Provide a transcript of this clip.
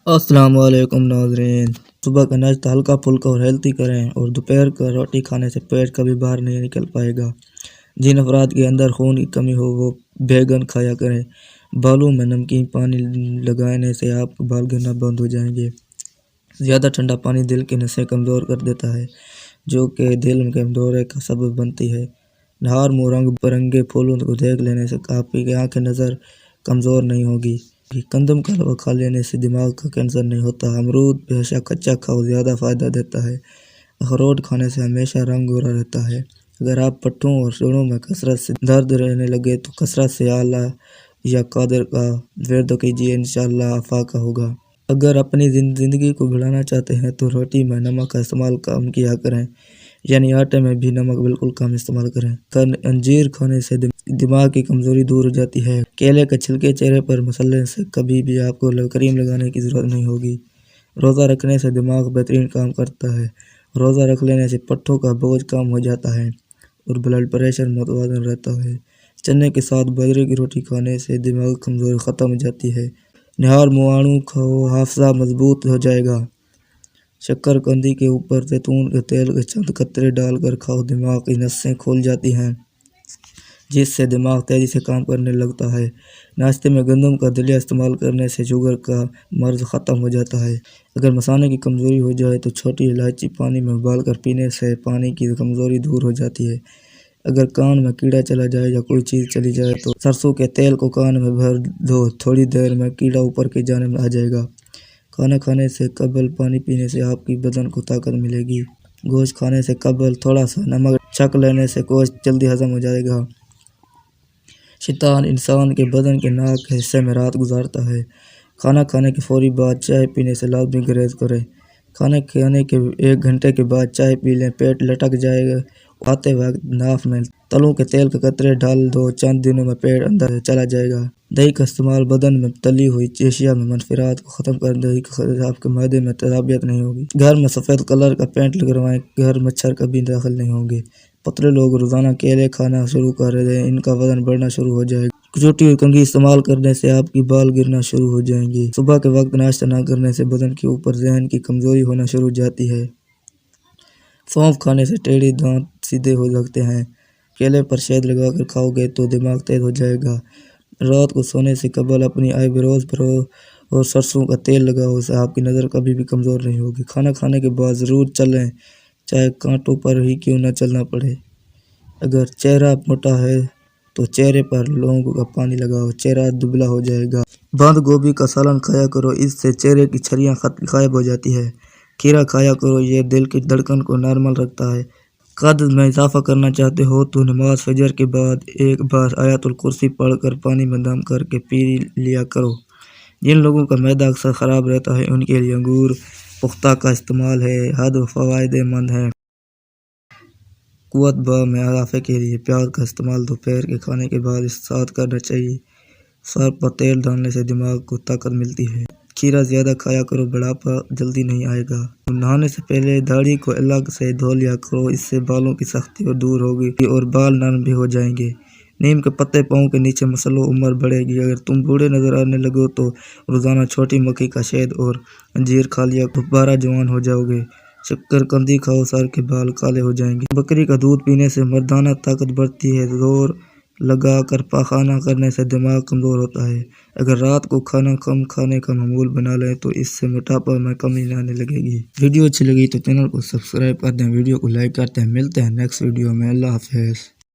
अस्सलाम वालेकुम नाज़रीन। सुबह का नाश्ता हल्का फुल्का और हेल्दी करें और दोपहर का रोटी खाने से पेट कभी बाहर नहीं निकल पाएगा। जिन अफराद के अंदर खून की कमी हो वो बैगन खाया करें। बालों में नमकीन पानी लगाने से आपके बाल गिरना बंद हो जाएंगे। ज़्यादा ठंडा पानी दिल की नसें कमज़ोर कर देता है, जो कि दिल में कमज़ोरी का सबब बनती है। नहार मुँह रंग बिरंगे फूलों को देख लेने से आपकी आँखें नज़र कमज़ोर नहीं होगी। कंदम का हलवा खा लेने से दिमाग का कैंसर नहीं होता। अमरूद हमेशा कच्चा खाओ, ज़्यादा फ़ायदा देता है। अखरोट खाने से हमेशा रंग गोरा रहता है। अगर आप पट्टों और जोड़ों में कसरत से दर्द रहने लगे तो कसरत से आला या कादर का वर्द कीजिए, इंशाअल्लाह आफाका होगा। अगर अपनी ज़िंदगी को बढ़ाना चाहते हैं तो रोटी में नमक का इस्तेमाल कम किया करें, यानी आटे में भी नमक बिल्कुल कम इस्तेमाल करें। अंजीर खाने से दिमाग की कमज़ोरी दूर हो जाती है। केले के छिलके चेहरे पर मसलने से कभी भी आपको क्रीम लगाने की ज़रूरत नहीं होगी। रोज़ा रखने से दिमाग बेहतरीन काम करता है। रोज़ा रख लेने से पट्टों का बोझ कम हो जाता है और ब्लड प्रेशर मुतवाज़न रहता है। चने के साथ बाजरे की रोटी खाने से दिमाग की कमज़ोरी ख़त्म हो जाती है। निहार मुआणु खाओ, हाफजा मजबूत हो जाएगा। शक्करकंदी के ऊपर जैतून के तेल के चंद कतरे डालकर खाओ, दिमाग की नसें खुल जाती हैं, जिससे दिमाग तेज़ी से काम करने लगता है। नाश्ते में गंदम का दलिया इस्तेमाल करने से शुगर का मर्ज ख़त्म हो जाता है। अगर मसाने की कमज़ोरी हो जाए तो छोटी इलायची पानी में उबालकर पीने से पानी की कमज़ोरी दूर हो जाती है। अगर कान में कीड़ा चला जाए या कोई चीज़ चली जाए तो सरसों के तेल को कान में भर दो, थोड़ी देर में कीड़ा ऊपर की जानिब आ जाएगा। खाना खाने से कबल पानी पीने से आपकी बदन को ताकत मिलेगी। गोश्त खाने से कबल थोड़ा सा नमक छक लेने से गोश्त जल्दी हजम हो जाएगा। शैतान इंसान के बदन के नाक के हिस्से में रात गुजारता है। खाना खाने के फौरी बाद चाय पीने से लाजमी गुरेज करें। खाने खाने के 1 घंटे के बाद चाय पी लें, पेट लटक जाएगा। खाते वक्त नाफ में तलों के तेल के कतरे डाल दो, चंद दिनों में पेट अंदर चला जाएगा। दही का इस्तेमाल बदन में तली हुई एशिया में मनफिरात को ख़त्म कर दही से आपके मादे में तराबियत नहीं होगी। घर में सफ़ेद कलर का पेंट लगवाएं, घर मच्छर कभी दाखिल नहीं होंगे। पतले लोग रोज़ाना केले खाना शुरू कर दें, इनका वजन बढ़ना शुरू हो जाएगा। छोटी हुई कंघी इस्तेमाल करने से आपकी बाल गिरना शुरू हो जाएंगे। सुबह के वक्त नाश्ता न करने से बदन के ऊपर जहन की कमज़ोरी होना शुरू हो जाती है। सौंफ खाने से टेढ़े दांत सीधे हो सकते हैं। केले पर शहद लगाकर खाओगे तो दिमाग तेज हो जाएगा। रात को सोने से कबल अपनी आईब्रोज पर और सरसों का तेल लगाओ, उससे आपकी नज़र कभी भी कमज़ोर नहीं होगी। खाना खाने के बाद ज़रूर चलें, चाहे कांटों पर ही क्यों न चलना पड़े। अगर चेहरा मोटा है तो चेहरे पर लौंग का पानी लगाओ, चेहरा दुबला हो जाएगा। बंद गोभी का सालन खाया करो, इससे चेहरे की छरियाँ गायब हो जाती है। खीरा खाया करो, ये दिल की धड़कन को नॉर्मल रखता है। कद में इजाफा करना चाहते हो तो नमाज फजर के बाद एक बार आयतुल कुर्सी पढ़कर पानी में दम करके पी लिया करो। जिन लोगों का मैदा अक्सर ख़राब रहता है उनके लिए अंगूर पुख्ता का इस्तेमाल है हद फ़ायदेमंद है। कुव्वत में इजाफे के लिए प्याज का इस्तेमाल दोपहर के खाने के बाद इस साथ करना चाहिए। सर पर तेल डालने से दिमाग को ताकत मिलती है। खीरा ज़्यादा खाया करो, बुढ़ापा जल्दी नहीं आएगा। नहाने से पहले दाढ़ी को अलग से धो लिया करो, इससे बालों की सख्ती और दूर होगी और बाल नरम भी हो जाएंगे। नीम के पत्ते पाँव के नीचे मसलो, उम्र बढ़ेगी। अगर तुम बूढ़े नजर आने लगो तो रोज़ाना छोटी मक्खी का शहद और अंजीर खा लिया, दोबारा जवान हो जाओगे। शक्करकंदी खाओ, सर के बाल काले हो जाएंगे। बकरी का दूध पीने से मर्दाना ताकत बढ़ती है। जोर लगा कर पाखाना करने से दिमाग कमज़ोर होता है। अगर रात को खाना कम खाने का मामूल बना लें तो इससे मोटापा में कमी आने लगेगी। वीडियो अच्छी लगी तो चैनल को सब्सक्राइब कर दें, वीडियो को लाइक करते हैं। मिलते हैं नेक्स्ट वीडियो में। अल्लाह हाफ़िज़।